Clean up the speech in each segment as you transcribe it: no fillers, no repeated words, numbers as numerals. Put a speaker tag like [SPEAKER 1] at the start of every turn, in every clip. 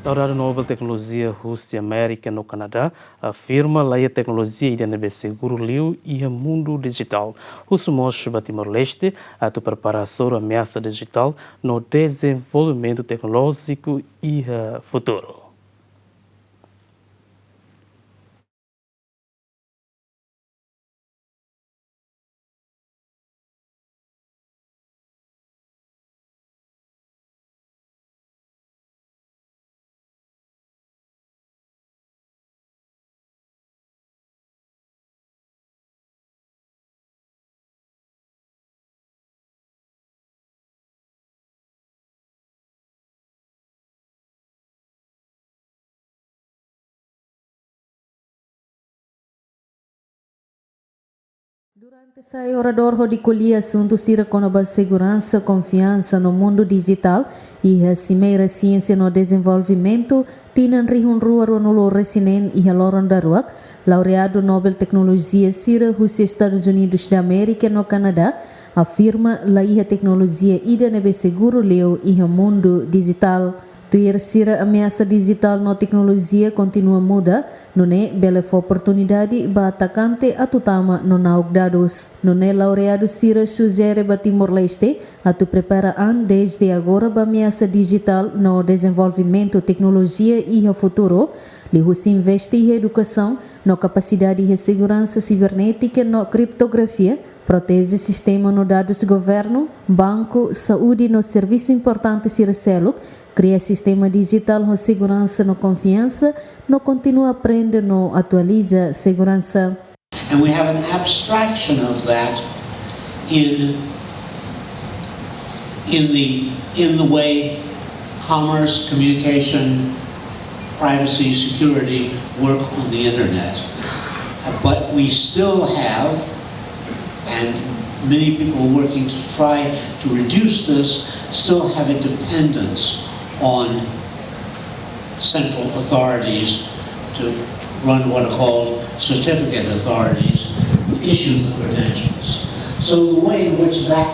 [SPEAKER 1] Laureadu Nobel Teknolojia husi Amerika no Canadá afirma laiha teknolojia ida seguru liu e mundu digital. Husu mostra ba Timor-Leste tu prepara hasoru ameasa digital no dezenvolvimento teknolójiku e futuru.
[SPEAKER 2] Durante sai orador de colher assunto sira com a segurança, confiança no mundo digital e a cimeira ciência no desenvolvimento, tinan rihun rua ronolo resinen e a loron daruak, Laureadu Nobel Teknolojia sira husi Estados Unidos da Amerika no Canadá, afirma laiha teknolojia ida nebe seguru leu e a mundo digital. Tuir sira ameasa digital no teknolojia continua muda, nune bela oportunidade ba atacante atutama no nauk dados. Nune Laureadu sira sugere ba Timor-Leste atu prepara desde agora ba ameasa digital no desenvolvimento tecnologia e a futuro, li husi investe em educação no capacidade de segurança cibernética no criptografia, protege sistema no dados governo, banco, saúde no serviço importante sircelo, cria sistema digital com segurança no confiança, no continua aprende no atualiza segurança.
[SPEAKER 3] And we have an abstraction of that in the way commerce, communication, privacy, security work on the internet. But we still have, and many people are working to try to reduce this, still have a dependence on central authorities to run what are called certificate authorities who issue the credentials. So the way in which that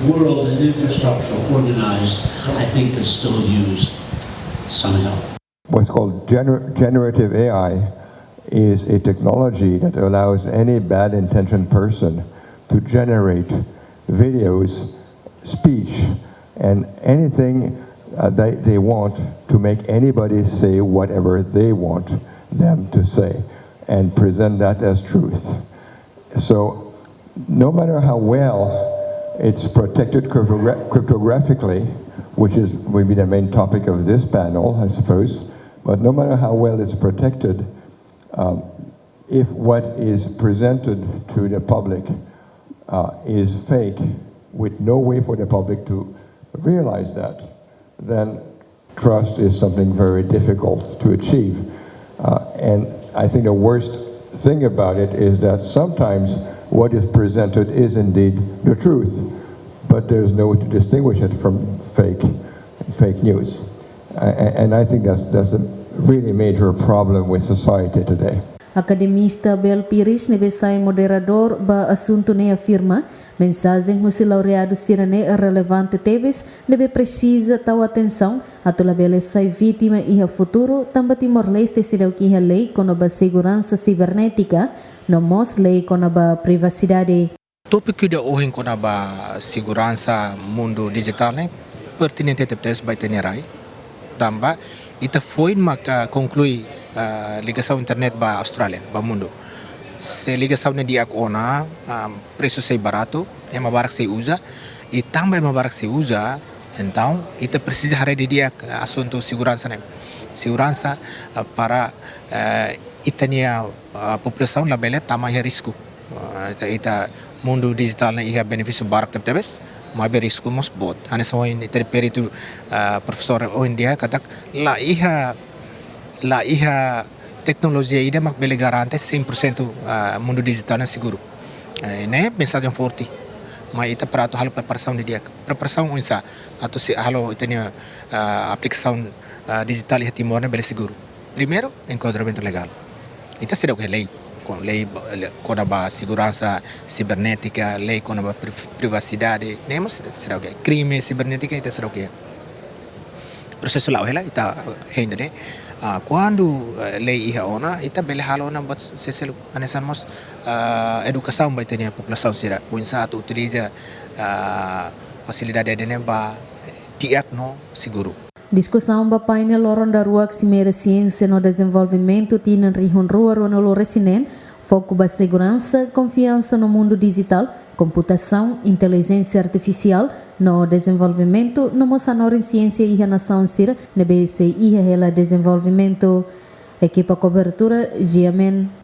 [SPEAKER 3] world and infrastructure are organized, I think can still use some help.
[SPEAKER 4] What's called generative AI is a technology that allows any bad-intentioned person to generate videos, speech, and anything they want to make anybody say whatever they want them to say and present that as truth. So no matter how well it's protected cryptographically, which will be the main topic of this panel, I suppose, but no matter how well it's protected, if what is presented to the public is fake, with no way for the public to realize that, then trust is something very difficult to achieve. And I think the worst thing about it is that sometimes what is presented is indeed the truth, but there's no way to distinguish it from fake news. And I think that's a really major problem with society today.
[SPEAKER 2] Academista Bel Pires nebesai moderador ba assunto ne afirma mensagem husi laureado sirane relevante tebes deve precisa tal atenção atula bele sai vítima e a futuro tamba Timor-Leste se deu que a lei com a segurança cibernética no mos lei com a privacidade.
[SPEAKER 5] Tópico de hoje com a segurança mundo digital né pertinente tepes by tenerai tamba ita foi maka conclui ligação internet ba Austrália, ba mundo. Se ligação na dia kona, preço sei barato, é mais barato se usa, e também é mais barato se usa, então, ita precisa hari de dia assunto segurança né. Segurança para itania população la bela tamanho risco. Ita mundo digital né ia benefício barato tebes, mas be risco mos bot. Hanya só in interperitu professor o India kata laiha teknolojia ida mak bele garante 100% mundo digital na seguro. Né mensagem forte. Mas ita prato halo preparação de dia. Preparação unsa atau se halo itania aplicação digital e Timor na bele seguro. Primeiro, enquadramento legal. Ita será o lei com a segurança cibernética, lei com a privacidade, nemos será o crime cibernética ita será o processo lá ela ita ainda né quando laiha ona ita bele halona buat seselu anesan mos educação vai ter a população sira o insato utiliza facilidade de nemba tiak no seguru.
[SPEAKER 2] Discussão ba painel loron da rua que cimeira ciência no desenvolvimento tinan rihun rua no resinen, foco ba segurança, confiança no mundo digital, computação, inteligência artificial, no desenvolvimento, no moçanor em ciência e nação sira, nebese e ela desenvolvimento, equipa cobertura, Giamen.